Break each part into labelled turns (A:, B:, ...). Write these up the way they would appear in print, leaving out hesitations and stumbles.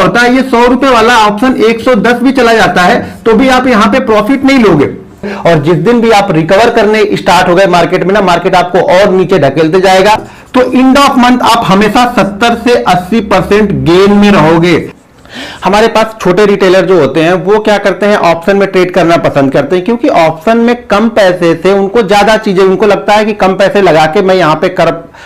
A: होता है, ये 100 रुपए वाला ऑप्शन 110 भी चला जाता है तो भी आप यहां पे प्रॉफिट नहीं लोगे। और जिस दिन भी आप रिकवर करने स्टार्ट हो गए मार्केट में ना, मार्केट आपको और नीचे ढकेलते जाएगा, तो एंड ऑफ मंथ आप हमेशा 70 से 80% गेन में रहोगे। हमारे पास छोटे रिटेलर जो होते हैं वो क्या करते हैं, ऑप्शन में ट्रेड करना पसंद करते हैं, क्योंकि ऑप्शन में कम पैसे से उनको ज्यादा चीजें, उनको लगता है कि कम पैसे लगा के मैं यहां पे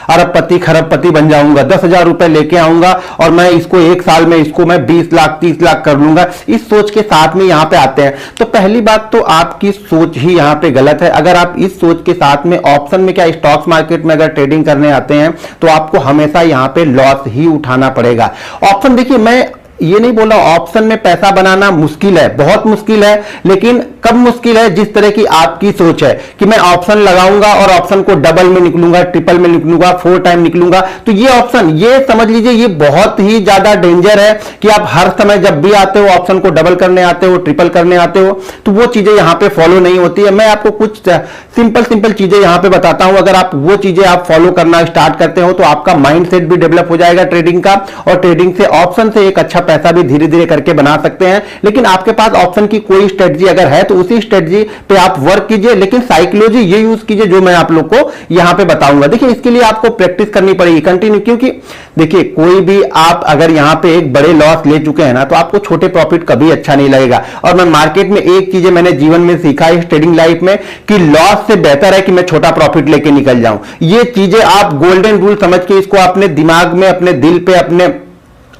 A: अरबपति खरबपति बन जाऊंगा, 10,000 रुपए लेके आऊंगा और मैं इसको एक साल में इसको मैं 20 लाख 30 लाख कर लूंगा, इस सोच के साथ में यहां पे आते हैं। तो पहली बात तो आपकी सोच ही यहां पे गलत है। अगर आप इस सोच के साथ में ऑप्शन में, क्या स्टॉक्स मार्केट में अगर ट्रेडिंग करने आते हैं तो आपको हमेशा यहां पे लॉस ही उठाना पड़ेगा। ऑप्शन देखिए, मैं ये नहीं बोला ऑप्शन में पैसा बनाना मुश्किल है, बहुत मुश्किल है, लेकिन कब मुश्किल है, जिस तरह की आपकी सोच है कि मैं ऑप्शन लगाऊंगा और ऑप्शन को डबल में निकलूंगा, ट्रिपल में निकलूंगा, 4 टाइम निकलूंगा, तो ये ऑप्शन, ये समझ लीजिए ये बहुत ही ज्यादा डेंजर है कि आप हर समय जब भी आते हो ऑप्शन को डबल करने आते हो, ट्रिपल करने आते हो, तो वो चीजें यहां पे फॉलो नहीं होती है। मैं आपको कुछ सिंपल चीजें यहां पे बताता हूं, अगर आप वो चीजें आप फॉलो करना स्टार्ट करते हो तो आपका माइंडसेट भी डेवलप हो जाएगा ट्रेडिंग का, और ट्रेडिंग से ऑप्शन से एक अच्छा पैसा भी धीरे धीरे करके बना सकते हैं। लेकिन आपके पास ऑप्शन की कोई स्ट्रेटजी अगर है तो उसी स्ट्रेटजी पे आप वर्क कीजिए, लेकिन साइकोलॉजी ये यूज कीजिए जो मैं आप लोग को यहां पे बताऊंगा। देखिए इसके लिए आपको प्रैक्टिस करनी पड़ेगी कंटिन्यू, क्योंकि देखिए कोई भी आप अगर यहां पे एक बड़े लॉस ले चुके हैं ना तो आपको छोटे प्रॉफिट कभी अच्छा नहीं लगेगा। और मैं मार्केट में एक चीज मैंने जीवन में सीखा है इस ट्रेडिंग लाइफ में कि लॉस से बेहतर है कि मैं छोटा प्रॉफिट लेके निकल जाऊं। ये चीजें आप गोल्डन रूल समझ के इसको अपने दिमाग में, अपने दिल पे, अपने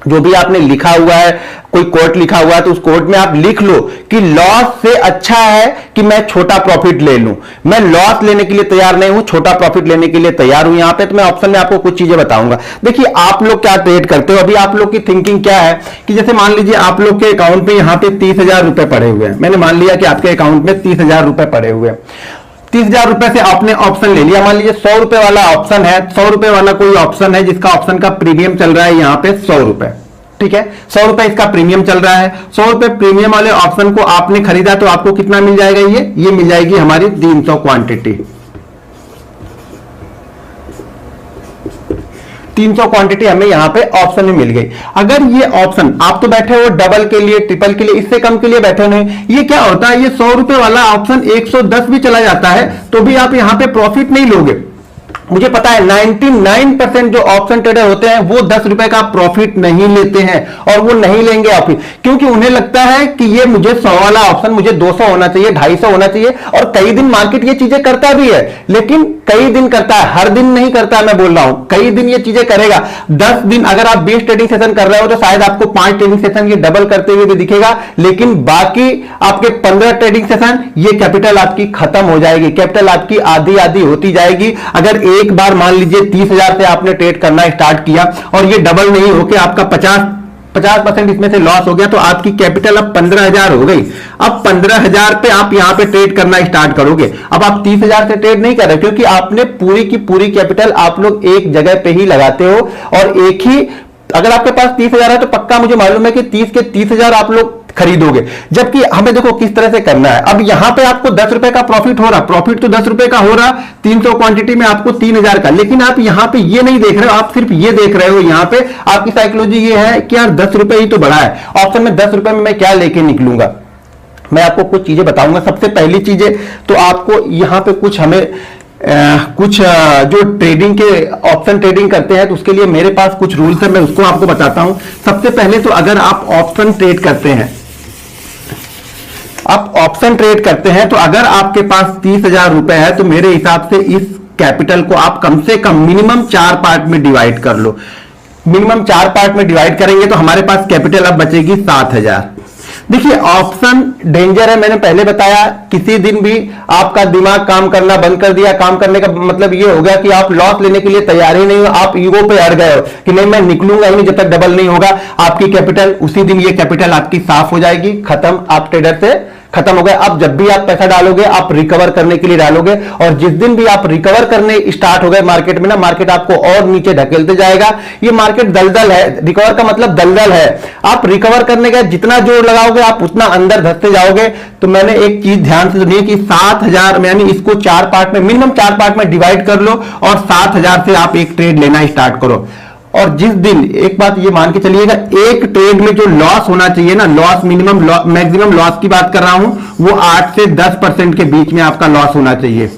A: जो भी आपने लिखा हुआ है, कोई कोट लिखा हुआ है तो उस कोट में आप लिख लो कि लॉस से अच्छा है कि मैं छोटा प्रॉफिट ले लूं। मैं लॉस लेने के लिए तैयार नहीं हूं, छोटा प्रॉफिट लेने के लिए तैयार हूं यहां पे। तो मैं ऑप्शन में आपको कुछ चीजें बताऊंगा। देखिए आप लोग क्या ट्रेड करते हो, अभी आप लोग की थिंकिंग क्या है कि जैसे मान लीजिए आप लोग के अकाउंट में यहां पे 30,000 रुपए पड़े हुए हैं। मैंने मान लिया कि आपके अकाउंट में 30,000 रुपए पड़े हुए हैं। 30,000 रुपए से आपने ऑप्शन ले लिया। मान लीजिए 100 रुपए वाला ऑप्शन है, 100 रुपए वाला कोई ऑप्शन है जिसका ऑप्शन का प्रीमियम चल रहा है यहां पे 100 रुपए, ठीक है, 100 रुपए इसका प्रीमियम चल रहा है। 100 रुपए प्रीमियम वाले ऑप्शन को आपने खरीदा तो आपको कितना मिल जाएगा, ये मिल जाएगी हमारी 300 क्वांटिटी। 300 क्वांटिटी हमें यहां पे ऑप्शन में मिल गई। अगर ये ऑप्शन आप तो बैठे हो डबल के लिए, ट्रिपल के लिए, इससे कम के लिए बैठे नहीं, ये क्या होता है, ये 100 रुपए वाला ऑप्शन 110 भी चला जाता है तो भी आप यहां पे प्रॉफिट नहीं लोगे। मुझे पता है 99% जो ऑप्शन ट्रेडर होते हैं वो 10 रुपए का प्रॉफिट नहीं लेते हैं, और वो नहीं लेंगे ऑप्शन, क्योंकि उन्हें लगता है कि ये मुझे 100 वाला ऑप्शन मुझे 200 होना चाहिए, 250 होना चाहिए। और कई दिन मार्केट ये चीजें करता भी है, लेकिन कई दिन करता है, हर दिन नहीं करता है। मैं बोल रहा हूं कई दिन ये चीजें करेगा। 10 दिन अगर आप 20 ट्रेडिंग सेशन कर रहे हो तो शायद आपको 5 ट्रेडिंग सेशन ये डबल करते हुए भी दिखेगा, लेकिन बाकी आपके 15 ट्रेडिंग सेशन ये कैपिटल आपकी खत्म हो जाएगी, कैपिटल आपकी आधी आधी होती जाएगी। अगर एक बार मान लीजिए 30,000 से आपने ट्रेड करना स्टार्ट किया और ये डबल नहीं होके आपका 50% इसमें से लॉस हो गया तो आपकी कैपिटल अब 15,000 हो गई। अब 15,000 पे आप यहां पे ट्रेड करना स्टार्ट करोगे। अब आप 30,000 से ट्रेड नहीं कर रहे, क्योंकि आपने पूरी की पूरी कैपिटल आप लोग एक जगह पे ही लगाते हो, और एक ही, अगर आपके पास 30,000 है तो पक्का मुझे मालूम है कि 30 के 30,000 आप लोग खरीदोगे। जबकि हमें देखो किस तरह से करना है। अब यहां पे आपको 10 रुपए का प्रॉफिट हो रहा, प्रॉफिट तो 10 रुपए का हो रहा, 300 क्वांटिटी में आपको 3,000 का, लेकिन आप यहां पे ये नहीं देख रहे हो, आप सिर्फ ये देख रहे हो। यहां पे आपकी साइकोलॉजी ये है कि यार 10 रुपए ही तो बढ़ा है, ऑप्शन में 10 रुपए में मैं क्या लेके निकलूंगा। मैं आपको कुछ चीजें बताऊंगा। सबसे पहली चीजें तो आपको यहां पे कुछ हमें कुछ जो ट्रेडिंग के ऑप्शन ट्रेडिंग करते हैं तो उसके लिए मेरे पास कुछ रूल्स है, मैं उसको आपको बताता हूं। सबसे पहले तो अगर आप ऑप्शन ट्रेड करते हैं, आप ऑप्शन ट्रेड करते हैं तो अगर आपके पास 30,000 रुपए है तो मेरे हिसाब से इस कैपिटल को आप कम से कम मिनिमम 4 पार्ट में डिवाइड कर लो। मिनिमम 4 पार्ट में डिवाइड करेंगे तो हमारे पास कैपिटल अब बचेगी 7,000। देखिए ऑप्शन डेंजर है, मैंने पहले बताया। किसी दिन भी आपका दिमाग काम करना बंद कर दिया, काम करने का मतलब ये हो गया कि आप लॉस लेने के लिए तैयार ही नहीं हो, आप ईगो पे अड़ गए हो कि नहीं मैं निकलूंगा ही नहीं जब तक डबल नहीं होगा। आपकी कैपिटल उसी दिन, ये कैपिटल आपकी साफ हो जाएगी, खत्म, आप ट्रेडर से खत्म हो गया। अब जब भी आप पैसा डालोगे आप रिकवर करने के लिए डालोगे, और जिस दिन भी आप रिकवर करने स्टार्ट हो गए मार्केट में ना, मार्केट आपको और नीचे ढकेलते जाएगा। ये मार्केट दलदल है, रिकवर का मतलब दलदल है। आप रिकवर करने का जितना जोर लगाओगे आप उतना अंदर धंसते जाओगे। तो मैंने एक चीज ध्यान से सुनिए कि 7,000 में, यानी इसको 4 पार्ट में, मिनिमम 4 पार्ट में डिवाइड कर लो और 7,000 से आप एक ट्रेड लेना स्टार्ट करो। और जिस दिन, एक बात ये मान के चलिएगा, एक ट्रेड में जो लॉस होना चाहिए ना, लॉस मिनिमम मैक्सिमम लॉस की बात कर रहा हूं, वो 8 से 10% के बीच में आपका लॉस होना चाहिए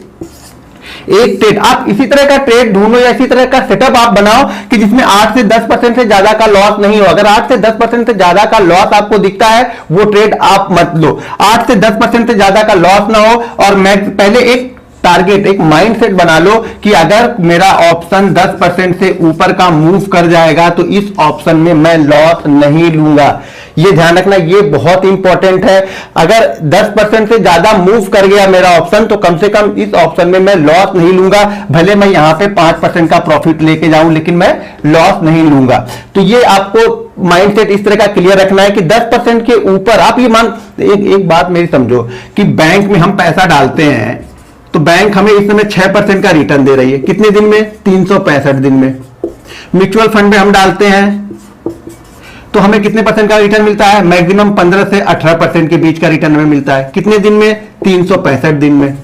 A: एक ट्रेड। आप इसी तरह का ट्रेड ढूंढो या इसी तरह का सेटअप आप बनाओ कि जिसमें 8 से 10% से ज्यादा का लॉस नहीं हो। अगर 8 से 10% से ज्यादा का लॉस आपको दिखता है, वो ट्रेड आप मत लो। 8 से 10% से ज्यादा का लॉस ना हो, और मैं पहले एक टारगेट, एक माइंडसेट बना लो कि अगर मेरा ऑप्शन 10% से ऊपर का मूव कर जाएगा तो इस ऑप्शन में मैं लॉस नहीं लूंगा। ये ध्यान रखना, ये बहुत इंपॉर्टेंट है। अगर 10% से ज्यादा मूव कर गया मेरा ऑप्शन, तो कम से कम इस ऑप्शन में मैं लॉस नहीं लूंगा। भले मैं यहां पे 5% का प्रॉफिट लेके जाऊं, लेकिन मैं लॉस नहीं लूंगा। तो ये आपको माइंडसेट इस तरह का क्लियर रखना है कि 10% के ऊपर आप ये एक बात मेरी समझो कि बैंक में हम पैसा डालते हैं तो बैंक हमें इस समय 6% का रिटर्न दे रही है। कितने दिन में? 365 दिन में। म्यूचुअल फंड में हम डालते हैं तो हमें कितने परसेंट का रिटर्न मिलता है? मैक्सिमम 15 से 18% के बीच का रिटर्न हमें मिलता है। कितने दिन में? 365 दिन में।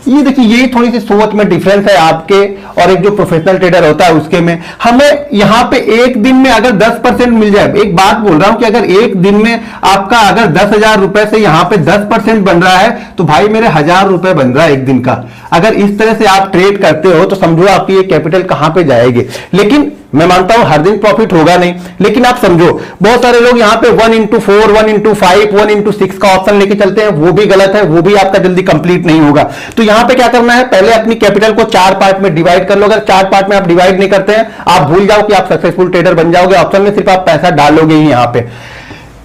A: ये देखिए, ये थोड़ी सी सोच में डिफरेंस है आपके और एक जो प्रोफेशनल ट्रेडर होता है उसके में। हमें यहां पे एक दिन में अगर 10% मिल जाए, एक बात बोल रहा हूं कि अगर एक दिन में आपका अगर 10,000 रुपए से यहां पे 10% बन रहा है, तो भाई मेरे 1,000 रुपए बन रहा है एक दिन का। अगर इस तरह से आप ट्रेड करते हो तो समझो आपकी ये कैपिटल कहां पे जाएगी। लेकिन मैं मानता हूं हर दिन प्रॉफिट होगा नहीं, लेकिन आप समझो बहुत सारे लोग यहां पे 1x4, 1x5, 1x6 का ऑप्शन लेके चलते हैं, वो भी गलत है, वो भी आपका जल्दी कंप्लीट नहीं होगा। तो यहां पे क्या करना है, पहले अपनी कैपिटल को 4 पार्ट में डिवाइड कर लो। अगर 4 पार्ट में आप डिवाइड नहीं करते हैं, आप भूल जाओ कि आप सक्सेसफुल ट्रेडर बन जाओगे। ऑप्शन में सिर्फ आप पैसा डालोगे ही। यहां पे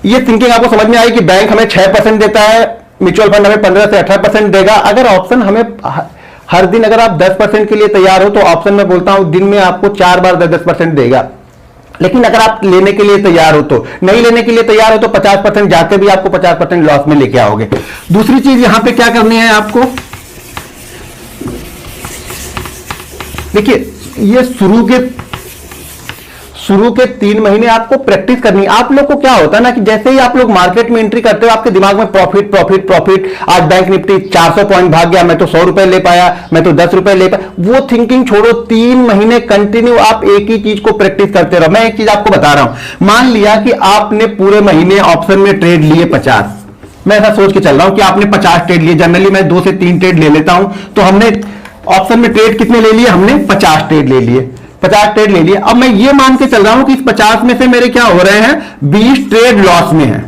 A: ये थिंकिंग आपको समझ में आई कि बैंक हमें 6% देता है, म्यूचुअल फंड हमें 15 से 18% देगा। अगर ऑप्शन हमें हर दिन अगर आप 10% के लिए तैयार हो, तो ऑप्शन में बोलता हूं दिन में आपको 4 बार 10% देगा। लेकिन अगर आप लेने के लिए तैयार हो, तो नहीं लेने के लिए तैयार हो तो 50% जाते भी आपको 50% लॉस में लेके आओगे। दूसरी चीज यहां पे क्या करनी है आपको, देखिए ये शुरू के 3 महीने आपको प्रैक्टिस करनी है। आप लोग को क्या होता है ना कि जैसे ही आप लोग मार्केट में एंट्री करते हो, आपके दिमाग में प्रॉफिट प्रॉफिट प्रॉफिट। आज बैंक निफ्टी 400 पॉइंट भाग गया, मैं तो 100 रुपए ले पाया, मैं तो 10 रुपए ले पाया। वो थिंकिंग छोड़ो, 3 महीने कंटिन्यू आप एक ही चीज को प्रैक्टिस करते रहो। मैं एक चीज आपको बता रहा हूं, मान लिया कि आपने पूरे महीने ऑप्शन में ट्रेड लिए 50। मैं ऐसा सोच के चल रहा हूं कि आपने 50 ट्रेड लिए। जनरली मैं 2 से 3 ट्रेड ले लेता हूं। तो हमने ऑप्शन में ट्रेड कितने ले लिए? हमने 50 ट्रेड ले लिए, 50 ट्रेड ले लिए। अब मैं ये मान के चल रहा हूं कि इस 50 में से मेरे क्या हो रहे हैं, 20 ट्रेड लॉस में है।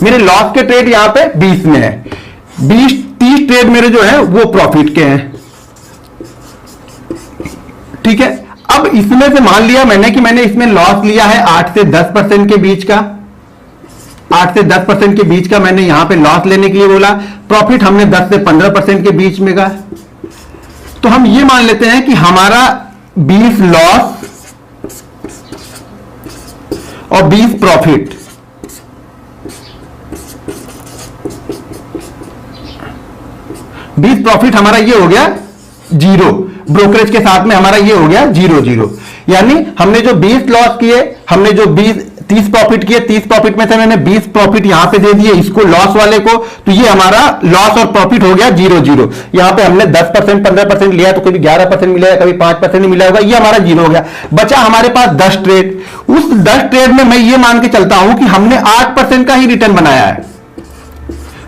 A: मेरे लॉस के ट्रेड यहां पे 20 में है, 30 ट्रेड मेरे जो है वो प्रॉफिट के हैं। ठीक है, अब इसमें से मान लिया मैंने कि मैंने इसमें लॉस लिया है 8 से 10% के बीच का। 8 से 10% के बीच का मैंने यहां पे लॉस लेने के लिए बोला। प्रॉफिट हमने 10 से 15% के बीच में का। तो हम ये मान लेते हैं कि हमारा 20 लॉस और 20 प्रॉफिट, 20 प्रॉफिट हमारा ये हो गया 0। ब्रोकरेज के साथ में हमारा ये हो गया 0-0। यानी हमने जो 20 लॉस किए, हमने जो 30 प्रॉफिट किए, 30 प्रॉफिट में से मैंने 20 प्रॉफिट यहां पे दे दिए इसको, लॉस वाले को। तो ये हमारा लॉस और प्रॉफिट हो गया 0-0। यहां पे हमने 10%, 15% लिया तो कभी 11% मिलेगा, कभी 5% ही मिला होगा। ये हमारा 0 हो गया। बचा हमारे पास 10 ट्रेड। उस 10 ट्रेड में मैं ये मान के चलता हूं कि हमने 8% का ही रिटर्न बनाया है।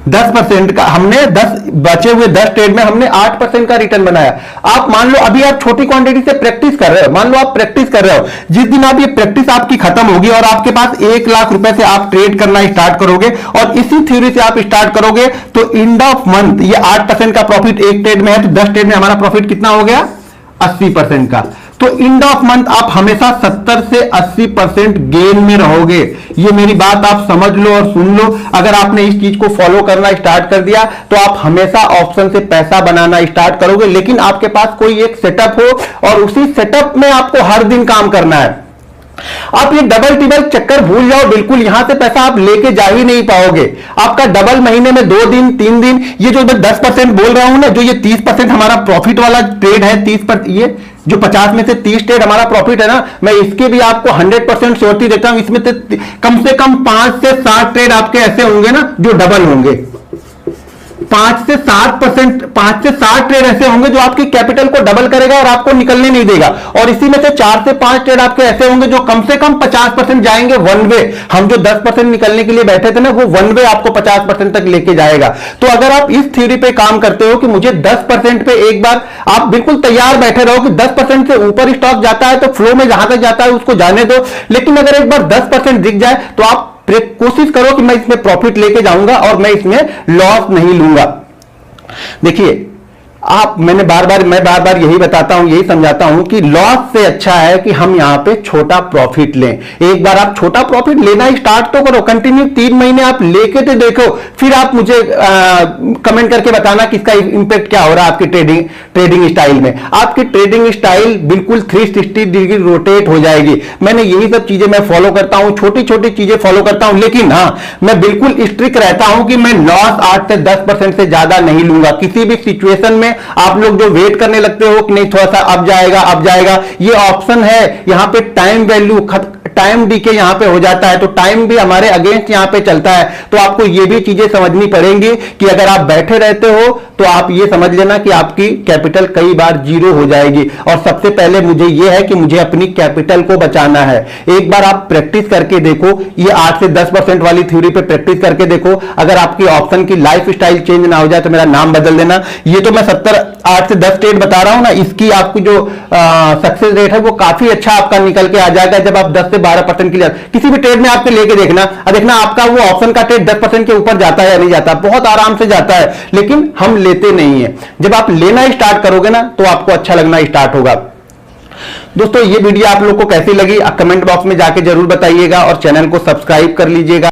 A: 10% का हमने 10 बचे हुए 10 ट्रेड में हमने 8% का रिटर्न बनाया। आप मान लो अभी आप छोटी क्वांटिटी से प्रैक्टिस कर रहे हो, मान लो आप प्रैक्टिस कर रहे हो, जिस दिन आप ये प्रैक्टिस आपकी खत्म होगी और आपके पास 1 लाख रुपए से आप ट्रेड करना स्टार्ट करोगे और इसी थ्योरी से आप स्टार्ट करोगे, तो एंड ऑफ मंथ ये 8% का प्रॉफिट एक ट्रेड में है, तो 10 ट्रेड में हमारा प्रॉफिट कितना हो गया? 80% का। तो एंड ऑफ मंथ आप हमेशा 70 से 80% गेन में रहोगे। ये मेरी बात आप समझ लो और सुन लो। अगर आपने इस चीज को फॉलो करना स्टार्ट कर दिया तो आप हमेशा ऑप्शन से पैसा बनाना स्टार्ट करोगे। लेकिन आपके पास कोई एक सेटअप हो और उसी सेटअप में आपको हर दिन काम करना है। आप ये डबल टिबल चक्कर भूल जाओ बिल्कुल। यहां से पैसा आप लेके जा ही नहीं पाओगे। आपका डबल महीने में 2 दिन 3 दिन, ये जो मैं 10% बोल रहा हूं ना, जो ये 30% हमारा प्रॉफिट वाला ट्रेड है, 30%, ये जो 50 में से 30 ट्रेड हमारा प्रॉफिट है ना, मैं इसके भी आपको 100% श्योरिटी देता हूं। इसमें कम से कम 5 से 7 ट्रेड आपके ऐसे होंगे ना जो डबल होंगे। 5 से 7 ट्रेड ऐसे होंगे जो आपकी कैपिटल को डबल करेगा और आपको निकलने नहीं देगा, और इसी में से 4 से 5 ट्रेड आपके ऐसे होंगे जो कम से कम 50% जाएंगे वन वे। हम जो 10% निकलने के लिए बैठे थे ना, वो वन वे आपको 50% तक लेके जाएगा। तो अगर आप इस थ्योरी पे काम करते हो कि मुझे 10% पे एक बार, आप बिल्कुल तैयार बैठे रहो कि 10% से ऊपर स्टॉक जाता है तो फ्लो में जहां तक जाता है उसको जाने दो, लेकिन अगर एक बार 10% दिख जाए तो आप कोशिश करो कि मैं इसमें प्रॉफिट लेके जाऊंगा और मैं इसमें लॉस नहीं लूंगा। देखिए, मैं बार बार यही बताता हूं, यही समझाता हूं कि लॉस से अच्छा है कि हम यहां पे छोटा प्रॉफिट लें। एक बार आप छोटा प्रॉफिट लेना स्टार्ट तो करो, कंटिन्यू 3 महीने आप लेके तो देखो, फिर आप मुझे कमेंट करके बताना कि इसका इंपैक्ट क्या हो रहा है आपकी ट्रेडिंग स्टाइल में। आपकी ट्रेडिंग स्टाइल बिल्कुल 360 डिग्री रोटेट हो जाएगी। मैंने यही सब चीजें मैं फॉलो करता हूं, छोटी छोटी चीजें फॉलो करता हूं, लेकिन हाँ, मैं बिल्कुल स्ट्रिक्ट रहता हूं कि मैं लॉस 8 से 10% से ज्यादा नहीं लूंगा किसी भी सिचुएशन में। आप लोग जो वेट करने लगते हो कि नहीं थोड़ा सा अब जाएगा, ये ऑप्शन है। यहां पे टाइम वैल्यू, टाइम डीके यहां पे हो जाता है, तो टाइम भी हमारे अगेंस्ट यहां पे चलता है। तो आपको ये भी चीजें समझनी पड़ेंगी कि अगर आप बैठे रहते हो तो आप ये समझ लेना कि आपकी कैपिटल कई बार जीरो हो जाएगी। और सबसे पहले मुझे ये है कि मुझे अपनी कैपिटल को बचाना है। एक बार आप प्रैक्टिस करके देखो, ये 8 से 10% वाली थ्योरी पे प्रैक्टिस करके देखो। अगर आपकी ऑप्शन की लाइफ स्टाइल चेंज ना हो जाए तो मेरा नाम बदल देना। ये तो मैं 8 से 10 ट्रेड बता रहा हूं ना, इसकी आपकी जो सक्सेस रेट है वो काफी अच्छा आपका निकल के आ जाएगा जब आप 10 से 12% के लिए किसी भी ट्रेड में आपके लेके देखना आपका वो ऑप्शन का ट्रेड 10% के ऊपर जाता है या नहीं जाता, बहुत आराम से जाता है, लेकिन हम लेते नहीं है। जब आप लेना स्टार्ट करोगे ना तो आपको अच्छा लगना स्टार्ट होगा। दोस्तों, ये वीडियो आप लोग को कैसी लगी कमेंट बॉक्स में जाके जरूर बताइएगा और चैनल को सब्सक्राइब कर लीजिएगा।